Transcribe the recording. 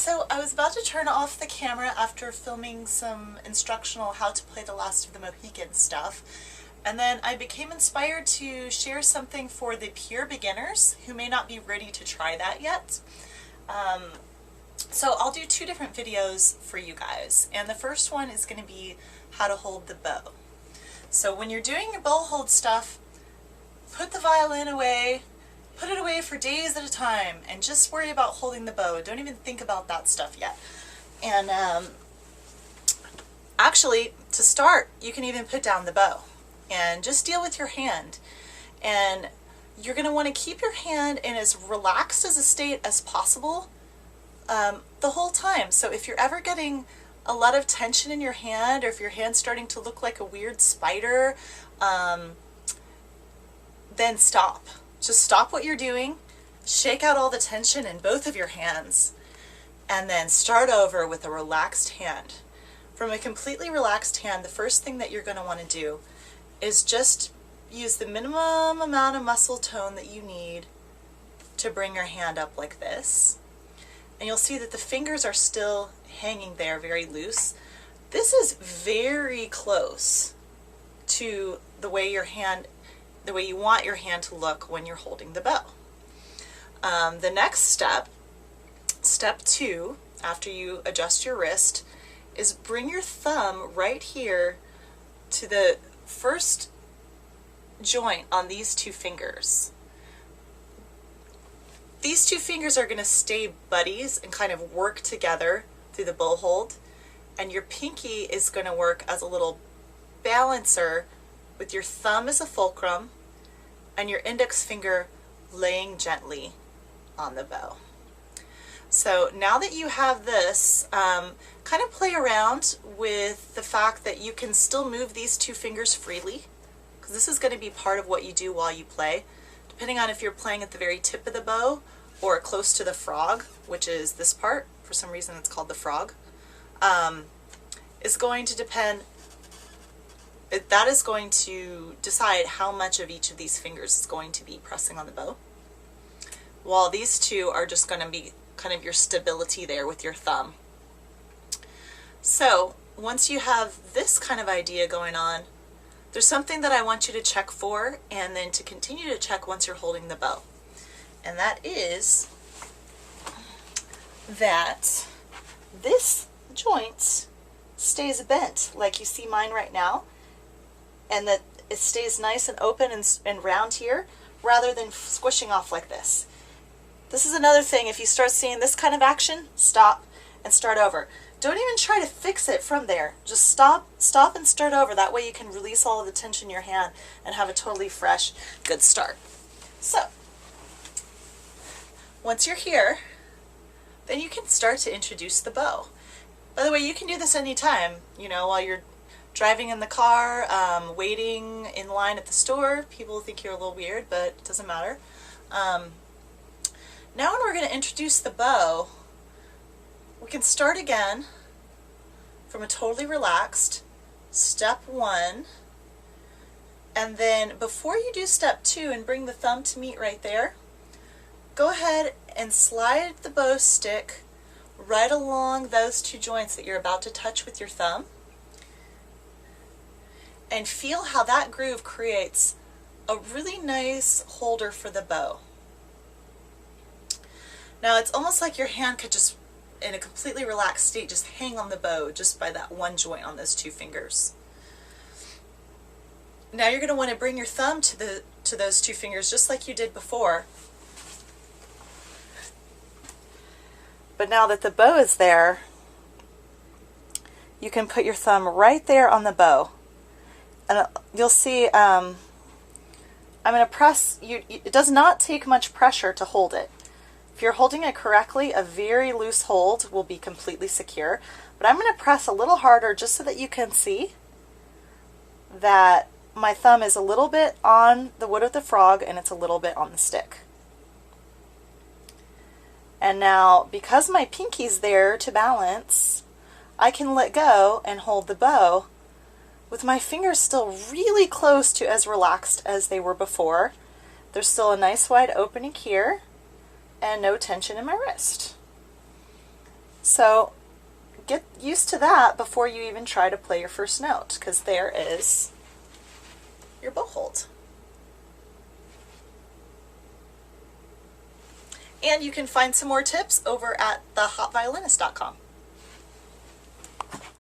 So I was about to turn off the camera after filming some instructional how to play the Last of the Mohicans stuff, and then I became inspired to share something for the pure beginners who may not be ready to try that yet. So I'll do two different videos for you guys, and the first one is going to be how to hold the bow. So when you're doing your bow hold stuff, put the violin away, put it away for days at a time, and just worry about holding the bow. Don't even think about that stuff yet. And actually, to start, you can even put down the bow and just deal with your hand. And you're going to want to keep your hand in as relaxed as a state as possible the whole time. So if you're ever getting a lot of tension in your hand, or if your hand's starting to look like a weird spider, then stop. Just stop what you're doing, shake out all the tension in both of your hands, and then start over with a relaxed hand. From a completely relaxed hand, the first thing that you're going to want to do is just use the minimum amount of muscle tone that you need to bring your hand up like this. And you'll see that the fingers are still hanging there very loose. This is very close to the way you want your hand to look when you're holding the bow. The next step, step 2, after you adjust your wrist, is bring your thumb right here to the first joint on these two fingers. These two fingers are going to stay buddies and kind of work together through the bow hold, and your pinky is going to work as a little balancer with your thumb as a fulcrum and your index finger laying gently on the bow. So now that you have this, kind of play around with the fact that you can still move these two fingers freely, because this is going to be part of what you do while you play, depending on if you're playing at the very tip of the bow or close to the frog, which is this part. For some reason it's called the frog. Is going to depend. That is going to decide how much of each of these fingers is going to be pressing on the bow, while these two are just going to be kind of your stability there with your thumb. So once you have this kind of idea going on, there's something that I want you to check for, and then to continue to check once you're holding the bow. And that is that this joint stays bent, like you see mine right now, and that it stays nice and open and round here, rather than squishing off like this. This is another thing. If you start seeing this kind of action, stop and start over. Don't even try to fix it from there. Just stop and start over. That way you can release all of the tension in your hand and have a totally fresh, good start. So, once you're here, then you can start to introduce the bow. By the way, you can do this anytime, while you're driving in the car, waiting in line at the store. People think you're a little weird, but it doesn't matter. Now when we're going to introduce the bow, we can start again from a totally relaxed step 1, and then before you do step 2 and bring the thumb to meet right there, go ahead and slide the bow stick right along those two joints that you're about to touch with your thumb, and feel how that groove creates a really nice holder for the bow. Now it's almost like your hand could just, in a completely relaxed state, just hang on the bow just by that one joint on those two fingers. Now you're going to want to bring your thumb to those two fingers just like you did before. But now that the bow is there, you can put your thumb right there on the bow. And you'll see I'm going to press. It does not take much pressure to hold it. If you're holding it correctly, a very loose hold will be completely secure. But I'm going to press a little harder just so that you can see that my thumb is a little bit on the wood of the frog and it's a little bit on the stick. And now, because my pinky's there to balance, I can let go and hold the bow with my fingers still really close to as relaxed as they were before. There's still a nice wide opening here and no tension in my wrist. So get used to that before you even try to play your first note, because there is your bow hold. And you can find some more tips over at thehopviolinist.com.